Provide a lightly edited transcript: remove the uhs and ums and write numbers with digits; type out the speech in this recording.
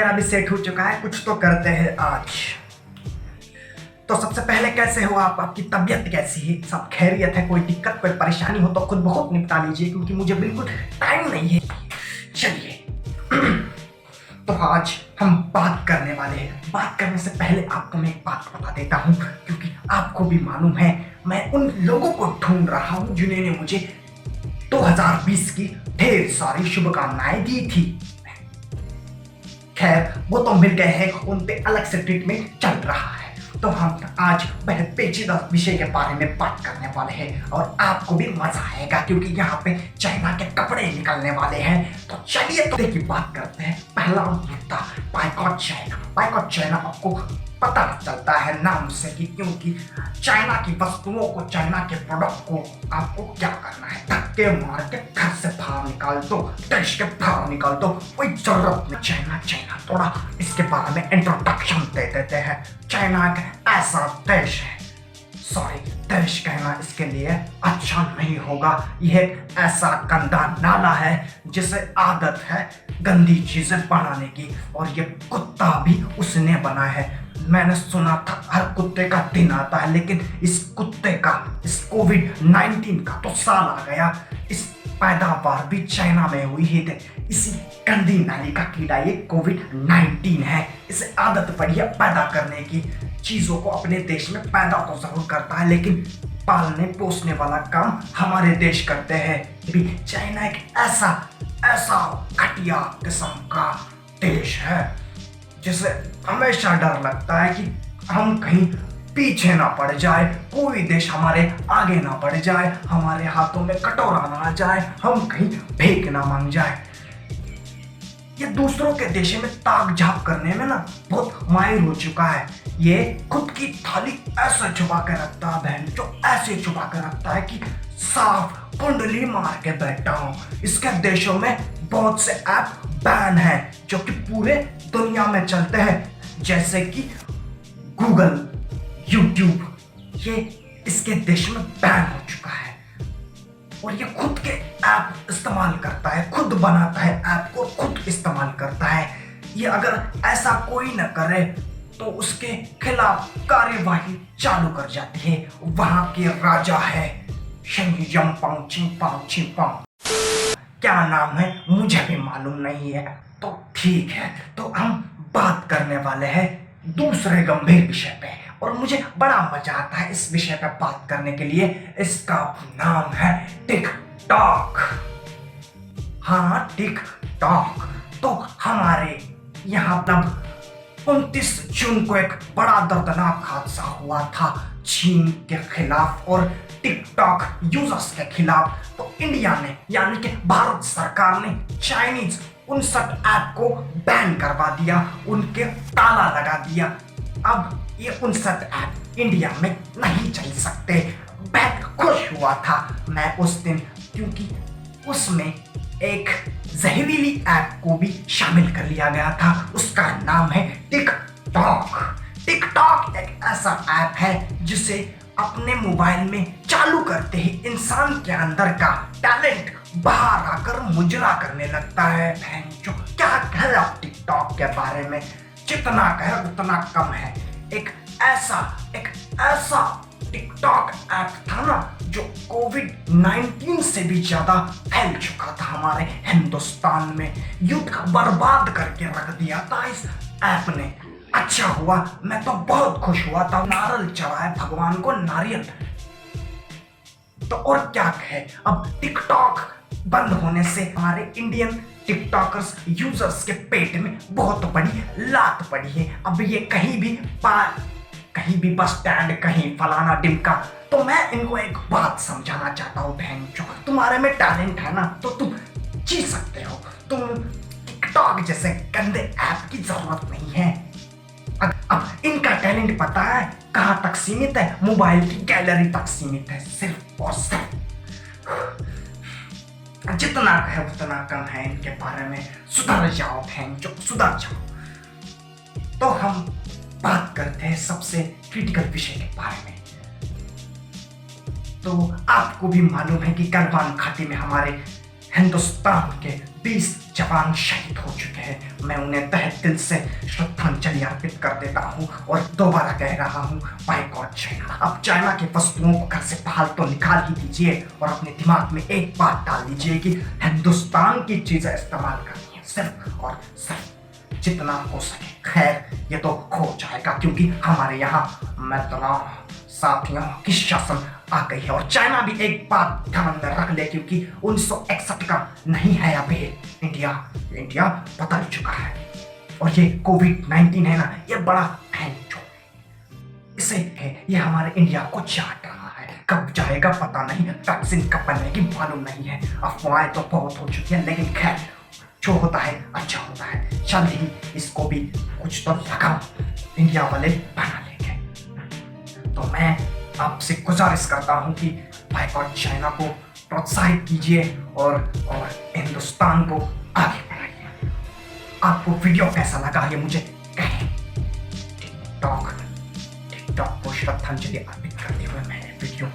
मेरा भी सेट हो चुका है, कुछ तो करते हैं आज। तो सबसे पहले कैसे हो आप? आपकी तबीयत कैसी है? सब खैरियत है? कोई दिक्कत कोई परेशानी हो तो खुद ब खुद निपटा लीजिए, क्योंकि मुझे बिल्कुल टाइम नहीं है। चलिए तो आज हम बात करने वाले हैं। बात करने से पहले आपको मैं एक बात बता देता हूँ, क्योंकि आपको भी मालूम है मैं उन लोगों को ढूंढ रहा हूँ जिन्होंने मुझे 2020 की ढेर सारी शुभकामनाएं दी थी। खैर वो तो मिल गए हैं, उन पे अलग से ट्रीटमेंट चल रहा है। तो हम आज बेहद पेचीदा विषय के बारे में बात करने वाले हैं और आपको भी मजा आएगा, क्योंकि यहाँ पे चाइना के कपड़े निकलने वाले हैं। तो चलिए तो की बात करते हैं। पहला मुद्दा, बायकॉट चाइना। बायकॉट चाइना आपको पता चलता है नाम से कि क्योंकि चाइना की वस्तुओं को, चाइना के प्रोडक्ट को आपको क्या करना है, धक्के मार के घर से बाहर निकाल दो, देश के बाहर निकाल दो, कोई जरूरत नहीं। चाइना थोड़ा इसके बारे में इंट्रोडक्शन दे देते हैं। चाइना एक ऐसा देश है, सॉरी देश कहना इसके लिए अच्छा नहीं होगा, यह एक ऐसा गंदा नाला है जिसे आदत है गंदी चीजें बनाने की, और ये कुत्ता भी उसने बना है। मैंने सुना था हर कुत्ते का दिन आता है, लेकिन इस कुत्ते का, इस कोविड-19 का तो साल आ गया। इस पैदावार भी चाइना में हुई है। इसी गंदी नाली का कीड़ा ये कोविड-19 है। इसे आदत पड़ी है पैदा करने की, चीजों को अपने देश में पैदा तो जरूर करता है, लेकिन पालने पोसने वाला काम हमारे देश करते हैं। भी चाइना एक ऐसा घटिया किस्म का देश है जिसे हमेशा डर लगता है कि हम कहीं पीछे ना पड़ जाए, कोई देश हमारे आगे ना बढ़ जाए, हमारे हाथों में कटोरा ना आ जाए, हम कहीं भीख ना मांग जाए। ये दूसरों के देश में ताक झाक करने में ना बहुत माहिर हो चुका है। ये खुद की थाली ऐसे छुपा के रखता है, बहन जो ऐसे छुपा के रखता है कि साफ कुंडली मार के बैठा हूं। इसके देशों में बहुत से ऐप बैन है जो कि पूरे दुनिया में चलते हैं, जैसे कि गूगल, यूट्यूब, ये इसके देश में बैन हो चुका है। और ये खुद के ऐप इस्तेमाल करता है, खुद बनाता है ऐप को, खुद इस्तेमाल करता है। ये अगर ऐसा कोई न करे तो उसके खिलाफ कार्यवाही चालू कर जाती है। वहां के राजा है क्या नाम है मुझे भी मालूम नहीं है। तो ठीक है, तो हम बात करने वाले हैं दूसरे गंभीर विषय पे, और मुझे बड़ा मजा आता है इस विषय पे बात करने के लिए। इसका नाम है टिकटॉक। हाँ, टिकटॉक। तो हमारे यहाँ तब 29 जून को एक बड़ा दर्दनाक हादसा हुआ था चीन के खिलाफ और टिकटॉक यूजर्स के खिलाफ। तो इंडिया ने, यानी कि भारत सरकार ने चाइनीज 59 ऐप को बैन करवा दिया, उनके ताला लगा दिया। अब ये 59 ऐप इंडिया में नहीं चल सकते। बहुत खुश हुआ था मैं उस दिन, क्योंकि उसमें एक जहरीली ऐप को भी शामिल कर लिया गया था। उसका नाम है टिकटॉक। टिकटॉक एक ऐसा ऐप है जिसे अपने मोबाइल में चालू करते ही इंसान के अंदर का टैलेंट बाहर आकर मुजरा करने लगता है। जो क्या कहे आप टिकटॉक के बारे में, जितना कहे उतना कम है। एक ऐसा टिकटॉक ऐप था ना जो कोविड-19 से भी ज्यादा फैल चुका था हमारे हिंदुस्तान में, युद्ध का बर्बाद करके रख दिया था इस ऐप ने। अच्छा हुआ, मैं तो बहुत खुश हुआ था, नारियल चढ़ाए भगवान को नारियल। तो और क्या कहे, अब टिकटॉक बंद होने से हमारे इंडियन टिकटॉकर्स यूजर्स के पेट में बहुत बड़ी लात पड़ी है। अब ये कहीं भी बस स्टैंड, कहीं फलाना डिमका। तो मैं इनको एक बात समझाना चाहता हूँ, बहन जो तुम्हारे में टैलेंट है ना तो तुम जी सकते हो। तुम टिकटॉक जैसे गंदे ऐप की जरूरत नहीं है। अब इनका टैलेंट पता है कहां तक सीमित है? मोबाइल की गैलरी तक सीमित है, सिर्फ और सिर्फ। जितना कहे उतना कम है इनके बारे में। सुधर जाओ बहन जो, सुधर जाओ। तो हम बात करते हैं सबसे क्रिटिकल विषय के बारे में। तो आपको भी मालूम है कि गलवान घाटी में हमारे हिंदुस्तान के 20 जवान शहीद हो चुके हैं। मैं उन्हें तहे दिल से श्रद्धांजलि अर्पित कर देता हूँ और दोबारा कह रहा हूँ, बायकॉट चाइना। अब चाइना की वस्तुओं को घर से बाहर तो निकाल ही दीजिए और अपने दिमाग में एक बात डाल दीजिए कि हिंदुस्तान की चीजें इस्तेमाल करनी है, सिर्फ और सिर्फ जितना हो सके। खैर, ये तो हो जाएगा क्योंकि हमारे यहाँ मैदान साथियों की शासन आ गई है। और चाइना भी एक बात ध्यान में रख ले, क्योंकि 1961 का नहीं है अभी इंडिया बदल चुका है। और ये कोविड-19 है ना, ये बड़ा जो इसे है, ये हमारे इंडिया को चाट रहा है। कब जाएगा पता नहीं, वैक्सीन कब बनेगी मालूम नहीं है। अफवाहें तो बहुत हो चुकी है, लेकिन खैर जो होता है अच्छा होता है। जल्द ही इसको भी कुछ तो लगा इंडिया वाले बना लेंगे। तो मैं आपसे गुजारिश करता हूं कि बायकॉट चाइना को प्रोत्साहित कीजिए और हिंदुस्तान को आगे बढ़ाइए। आपको वीडियो कैसा लगा ये मुझे कहें। टिकटॉक को श्रद्धांजलि अर्पित करते हुए मैंने वीडियो